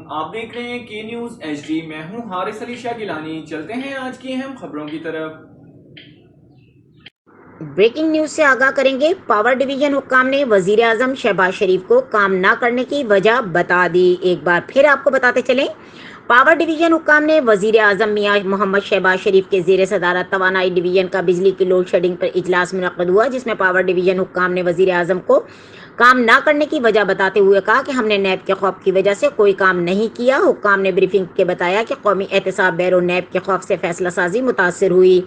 آپ دیکھ رہے ہیں کے نیوز ایچ ڈی۔ میں ہوں حارث علی شاہ گیلانی۔ چلتے ہیں آج کی اہم خبروں کی طرف۔ بریکنگ نیوز سے آگاہ کریں گے۔ پاور ڈویژن حکام نے وزیر اعظم شہباز شریف کو کام نہ کرنے کی وجہ بتا دی۔ ایک بار پھر آپ کو بتاتے چلیں، پاور ڈویژن حکام نے وزیر اعظم میاں محمد شہباز شریف کے زیر صدارت توانائی ڈویژن کا بجلی کی لوڈ شیڈنگ پر اجلاس منعقد ہوا، جس میں پاور ڈویژن حکام نے وزیر اعظم کو کام نہ کرنے کی وجہ بتاتے ہوئے کہا کہ ہم نے نیب کے خوف کی وجہ سے کوئی کام نہیں کیا۔ حکام نے بریفنگ کے بتایا کہ قومی احتساب بیورو نیب کے خوف سے فیصلہ سازی متاثر ہوئی۔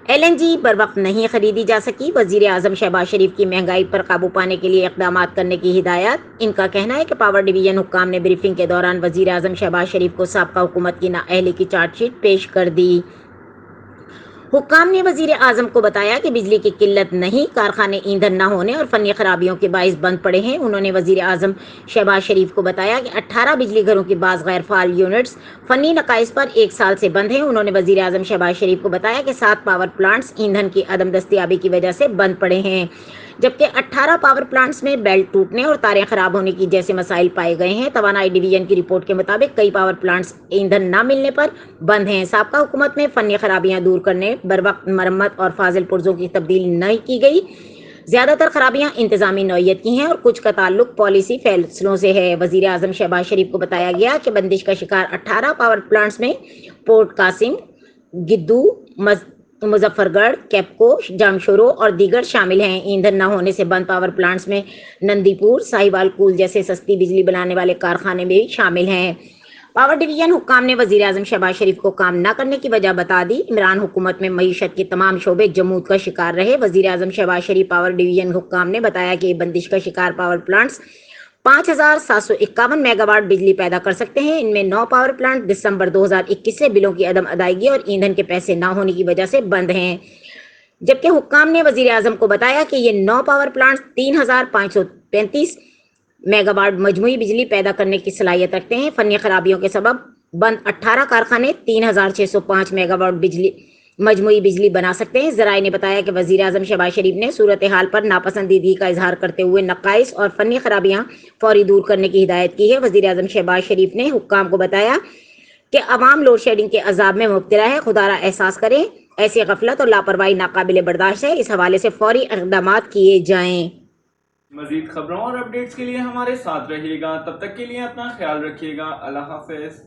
ایل این جی بروقت نہیں خریدی جا سکی۔ وزیر اعظم شہباز شریف کی مہنگائی پر قابو پانے کے لیے اقدامات کرنے کی ہدایت۔ ان کا کہنا ہے کہ پاور ڈویژن حکام نے بریفنگ کے دوران وزیر اعظم شہباز شریف کو سابقہ حکومت کی نااہلی کی چارج شیٹ پیش کر دی۔ حکام نے وزیر اعظم کو بتایا کہ بجلی کی قلت نہیں، کارخانے ایندھن نہ ہونے اور فنی خرابیوں کے باعث بند پڑے ہیں۔ انہوں نے وزیر اعظم شہباز شریف کو بتایا کہ 18 بجلی گھروں کی بعض غیر فعال یونٹس فنی نقائص پر 1 سال سے بند ہیں۔ انہوں نے وزیر اعظم شہباز شریف کو بتایا کہ 7 پاور پلانٹس ایندھن کی عدم دستیابی کی وجہ سے بند پڑے ہیں، جبکہ 18 پاور پلانٹس میں بیلٹ ٹوٹنے اور تاریں خراب ہونے کی جیسے مسائل پائے گئے ہیں۔ توانائی ڈویژن کی رپورٹ کے مطابق کئی پاور پلانٹس ایندھن نہ ملنے پر بند ہیں۔ سابقہ حکومت میں فنی خرابیاں دور کرنے، بروقت مرمت اور فاضل پرزوں کی تبدیل نہیں کی گئی۔ زیادہ تر خرابیاں انتظامی نوعیت کی ہیں اور کچھ کا تعلق پالیسی فیصلوں سے ہے۔ وزیر اعظم شہباز شریف کو بتایا گیا کہ بندش کا شکار 18 پاور پلانٹس میں پورٹ قاسم، گدو، مظفر گڑھ، کیپکو، جامشورو اور دیگر شامل ہیں۔ ایندھن نہ ہونے سے بند پاور پلانٹس میں نندی پور، ساہیوال کول جیسے سستی بجلی بنانے والے کارخانے بھی شامل ہیں۔ پاور ڈویژن حکام نے وزیر اعظم شہباز شریف کو کام نہ کرنے کی وجہ بتا دی۔ عمران حکومت میں معیشت کے تمام شعبے جمود کا شکار رہے۔ وزیر اعظم شہباز شریف پاور ڈویژن حکام نے بتایا کہ یہ بندش کا شکار پاور پلانٹس 5751 میگا واٹ بجلی پیدا کر سکتے ہیں۔ ان میں 9 پاور پلانٹ دسمبر 2021 سے بلوں کی عدم ادائیگی اور ایندھن کے پیسے نہ ہونے کی وجہ سے بند ہیں، جبکہ حکام نے وزیر اعظم کو بتایا کہ یہ 9 پاور پلانٹس 3535 میگا واٹ مجموعی بجلی پیدا کرنے کی صلاحیت رکھتے ہیں۔ فنی خرابیوں کے سبب بند 18 کارخانے 3605 میگا واٹ مجموعی بجلی بنا سکتے ہیں۔ ذرائع نے بتایا کہ وزیر اعظم شہباز شریف نے صورتحال پر ناپسندیدگی کا اظہار کرتے ہوئے نقائص اور فنی خرابیاں فوری دور کرنے کی ہدایت کی ہے۔ وزیر اعظم شہباز شریف نے حکام کو بتایا کہ عوام لوڈ شیڈنگ کے عذاب میں مبتلا ہے، خدارہ احساس کریں، ایسی غفلت اور لاپرواہی ناقابل برداشت ہے، اس حوالے سے فوری اقدامات کیے جائیں۔ مزید خبروں اور اپڈیٹس کے لیے ہمارے ساتھ رہیے گا، تب تک کے لیے اپنا خیال رکھیے گا۔ اللہ حافظ۔